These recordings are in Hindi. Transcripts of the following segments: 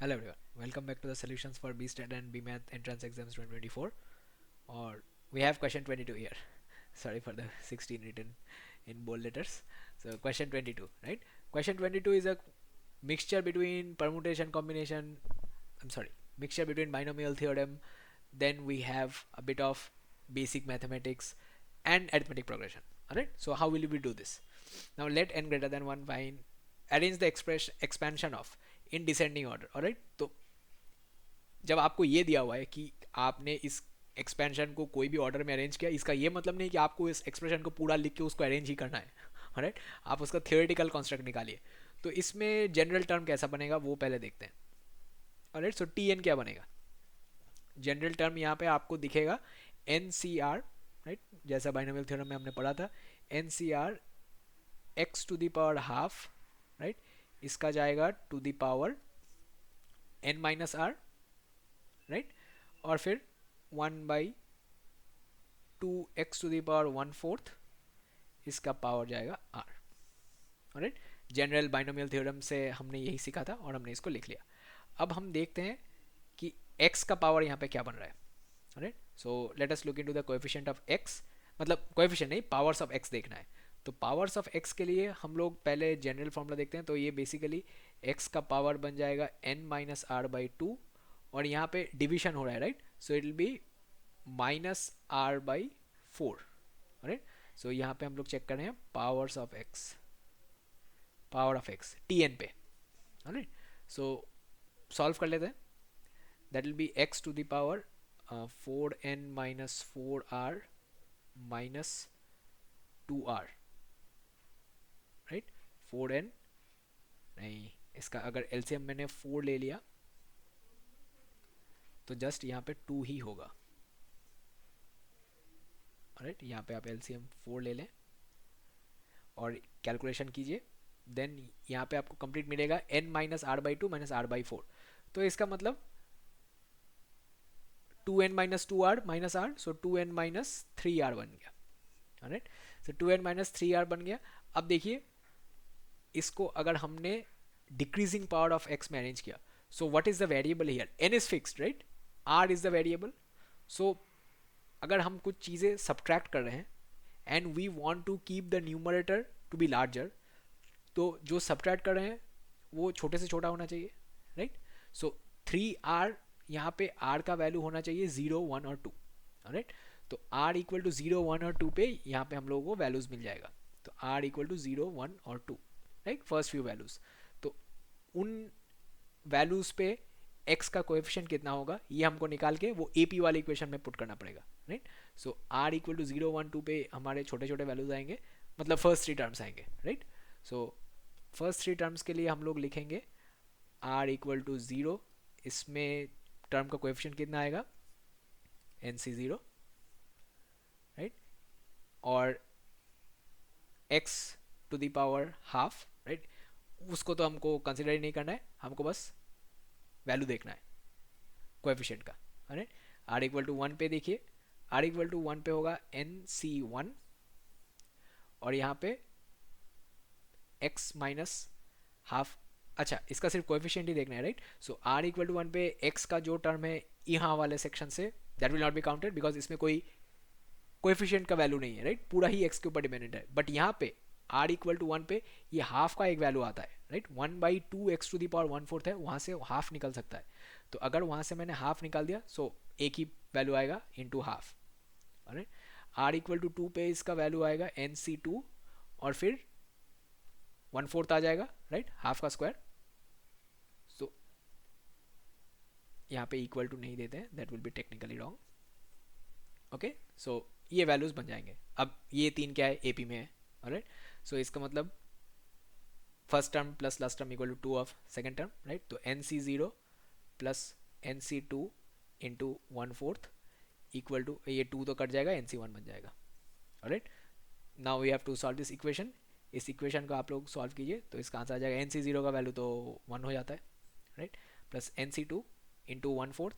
Hello everyone, welcome back to the solutions for BSTAT and BMath entrance exams 2024. Or we have question 22 here. Sorry for the 16 written in bold letters. So question 22, right? Question 22 is a mixture between permutation combination. I'm sorry, mixture between binomial theorem. Then we have a bit of basic mathematics and arithmetic progression. Alright. So how will we do this? Now let n greater than 1 find arrange the expansion of in descending order. Alright. तो जब आपको ये दिया हुआ है कि आपने इस एक्सपेंशन को कोई भी ऑर्डर में अरेंज किया, इसका ये मतलब नहीं कि आपको इस एक्सप्रेशन को पूरा लिख के उसको अरेंज ही करना है. राइट. आप उसका थियोरेटिकल कॉन्स्ट्रक्ट निकालिए. तो इसमें जनरल टर्म कैसा बनेगा वो पहले देखते हैं. राइट. सो टी एन क्या बनेगा? जनरल टर्म यहाँ पे आपको दिखेगा एन सी आर. राइट. जैसा बाइनोमियल थ्योरम में हमने पढ़ा था, n c r x to the power half. Right. इसका जाएगा to the power n minus r. Right. और फिर 1/2x⁴ इसका पावर जाएगा r. Right. General binomial theorem से हमने यही सीखा था और हमने इसको लिख लिया. अब हम देखते हैं कि x का पावर यहाँ पे क्या बन रहा है. Right. So let us look into the coefficient of x. मतलब कोएफिशिएंट नहीं, पावर्स ऑफ x देखना है. तो पावर्स ऑफ x के लिए हम लोग पहले जनरल फॉर्मूला देखते हैं. तो ये बेसिकली x का पावर बन जाएगा n-r/2. और यहाँ पे डिवीजन हो रहा है. Right. So it will be -r/4. Right. So यहाँ पे हम लोग चेक कर रहे हैं powers of x, power of x T N पे. राइट. सो सॉल्व कर लेते हैं. That will be x to the power 4n-4r minus 2r. Right. 4n नहीं, इसका अगर एलसीएम मैंने 4 ले लिया तो जस्ट यहाँ पे 2 ही होगा. राइट. यहाँ पे आप एलसीएम 4 ले लें और कैलकुलेशन कीजिए. देन यहाँ पे आपको कंप्लीट मिलेगा n-r/2 माइनस r/4. तो इसका मतलब 2n-2r माइनस r. सो 2n-3r बन गया. राइट. सो 2n-3r बन गया. अब देखिए इसको अगर हमने डिक्रीजिंग पावर ऑफ x में अरेंज किया, so what is the variable here? n is fixed. Right. r is the variable. So अगर हम कुछ चीज़ें सब्ट्रैक्ट कर रहे हैं and we want to keep the numerator to be larger, तो जो सब्ट्रैक्ट कर रहे हैं वो छोटे से छोटा होना चाहिए. राइट. सो 3r, यहाँ पे r का वैल्यू होना चाहिए 0, 1 और 2. राइट. तो r इक्वल टू 0, 1 और 2 पे यहाँ पे हम लोगों को वैल्यूज मिल जाएगा. तो r इक्वल टू 0, 1 और 2. राइट. First few values. तो उन वैल्यूज पे x का कोएफिशिएंट कितना होगा ये हमको निकाल के वो AP वाले इक्वेशन में पुट करना पड़ेगा. Right. So r equal to 0, 1, 2 पे हमारे छोटे छोटे वैल्यूज आएंगे, मतलब फर्स्ट 3 टर्म्स आएंगे. राइट. सो फर्स्ट 3 टर्म्स के लिए हम लोग लिखेंगे r इक्वल टू 0. इसमें टर्म का कोएफिशिएंट कितना आएगा? nc0. राइट. और x to the power half. Right. उसको तो हमको कंसिडर ही नहीं करना है, हमको बस वैल्यू देखना है कोएफिशिएंट का. राइट. r इक्वल टू 1 पे देखिए, r इक्वल टू 1 पे होगा nc1 और यहाँ पे x माइनस हाफ. अच्छा, इसका सिर्फ कोएफिशिएंट ही देखना है. Right. So r equal to 1 पे x का जो टर्म है यहाँ वाले सेक्शन से, that will not be counted because इसमें कोई कोएफिशिएंट का वैल्यू नहीं है. राइट. पूरा ही x के ऊपर डिपेंडेंट है. बट यहाँ पे r इक्वल टू 1 पे ये हाफ का एक वैल्यू आता है. Right. 1/2 x to the power 1/4 है, वहाँ से हाफ निकल सकता है. तो अगर वहाँ से मैंने हाफ निकाल दिया सो एक ही वैल्यू आएगा into half. Right. r equal to 2 पे इसका वैल्यू आएगा nc2 और फिर 1/4 आ जाएगा. राइट. हाफ का स्क्वायर. सो यहाँ पे इक्वल टू नहीं देते हैं, that will be technically wrong. Okay. So ये वैल्यूज बन जाएंगे. अब ये 3 क्या है? AP में है. राइट. सो इसका मतलब first term plus last term equal to 2 of second term. Right. तो nc0 plus nc2 into 1/4 equal to, ये 2 तो कट जाएगा, nc1 बन जाएगा. Right. Now we have to solve this equation. इस इक्वेशन को आप लोग सॉल्व कीजिए तो इसका आंसर आ जाएगा nc0 का वैल्यू तो 1 हो जाता है. राइट. Plus nc2 into 1/4.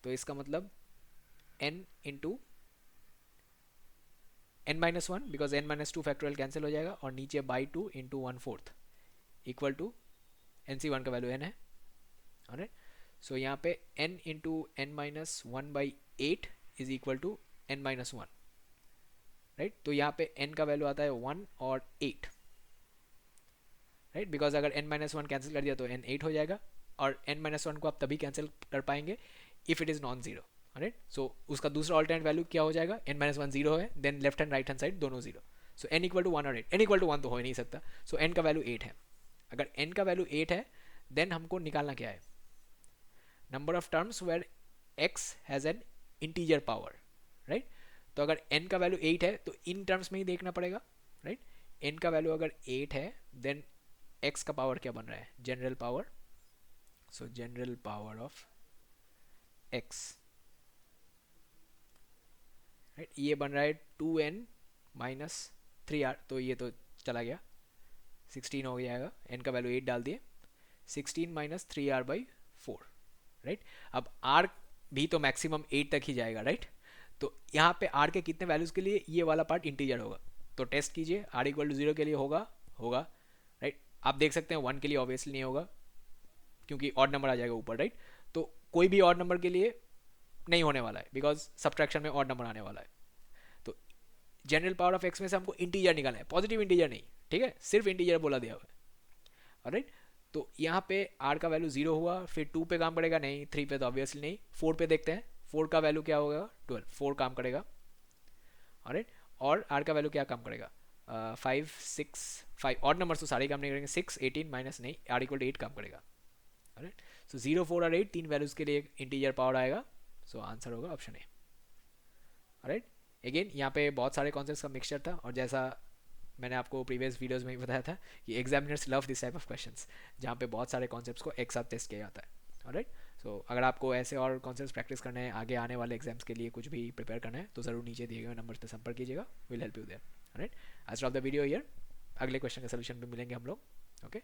तो इसका मतलब n into n-1 because n-2 factorial cancel हो जाएगा और नीचे by 2 into 1/4 equal to nc1 का वैल्यू n है. राइट. सो यहाँ पे n into n minus one by eight is equal to n minus one, right. तो यहाँ पे n का वैल्यू आता है 1 और 8, राइट, बिकॉज अगर n माइनस वन कैंसिल कर दिया तो n 8 हो जाएगा, और n माइनस वन को आप तभी कैंसिल कर पाएंगे if it is non zero, right. So उसका दूसरा ऑल्टरनेट वैल्यू क्या हो जाएगा, n माइनस वन जीरो है, then left hand right hand side दोनों zero. So n equal to one और 8, n इक्वल टू वन तो हो ही नहीं सकता, सो n का वैल्यू 8 है। अगर n का वैल्यू 8 है देन हमको निकालना क्या है, number of terms where x has an integer power, right. तो अगर n का वैल्यू 8 है तो इन टर्म्स में ही देखना पड़ेगा, राइट। n का वैल्यू अगर 8 है देन x का पावर क्या बन रहा है, general power, so general power of x, right, ये बन रहा है 2n माइनस 3r, तो ये तो चला गया 16 हो जाएगा, n का वैल्यू 8 डाल दिए, 16 माइनस 3r बाई 4, राइट। अब r भी तो मैक्सिमम 8 तक ही जाएगा, राइट। तो यहाँ पे r के कितने वैल्यूज़ के लिए ये वाला पार्ट इंटीजर होगा, तो टेस्ट कीजिए, r इक्वल टू 0 के लिए होगा, राइट। आप देख सकते हैं 1 के लिए ऑब्वियसली नहीं होगा क्योंकि ऑड नंबर आ जाएगा ऊपर, राइट। तो कोई भी ऑड नंबर के लिए नहीं होने वाला है बिकॉज सब्ट्रैक्शन में ऑड नंबर आने वाला है। तो जनरल पावर ऑफ एक्स में से हमको इंटीजर निकालना है, पॉजिटिव इंटीजर नहीं, ठीक है, सिर्फ इंटीजर बोला दिया हुआ है, राइट। तो यहाँ पे r का वैल्यू 0 हुआ, फिर 2 पे काम करेगा नहीं, 3 पे तो ऑब्वियसली नहीं, 4 पे देखते हैं, 4 का वैल्यू क्या होगा 12, 4 काम करेगा, राइट। और r का वैल्यू क्या काम करेगा 5 6, 5 ऑड नंबर तो सारे काम नहीं करेंगे, 6 18 माइनस नहीं, r इक्वल टू 8 काम करेगा, राइट। सो 0 4 और 8 तीन वैल्यूज़ के लिए इंटीजर पावर आएगा, सो आंसर होगा ऑप्शन ए, राइट। अगेन यहाँ पे बहुत सारे कॉन्सेप्ट्स का मिक्सचर था, और जैसा मैंने आपको प्रीवियस वीडियोस में भी बताया था कि examiners love this type of questions जहाँ पे बहुत सारे कॉन्सेप्ट्स को एक साथ टेस्ट किया जाता है, राइट। सो अगर आपको ऐसे और कॉन्सेप्ट्स प्रैक्टिस करने हैं, आगे आने वाले एग्जाम्स के लिए कुछ भी प्रिपेयर करना है, तो ज़रूर नीचे दिए गए नंबर पर संपर्क कीजिएगा, will help you there, right. आज ऑफ द वीडियो ईयर, अगले क्वेश्चन के सोल्यूशन पे मिलेंगे हम लोग, ओके।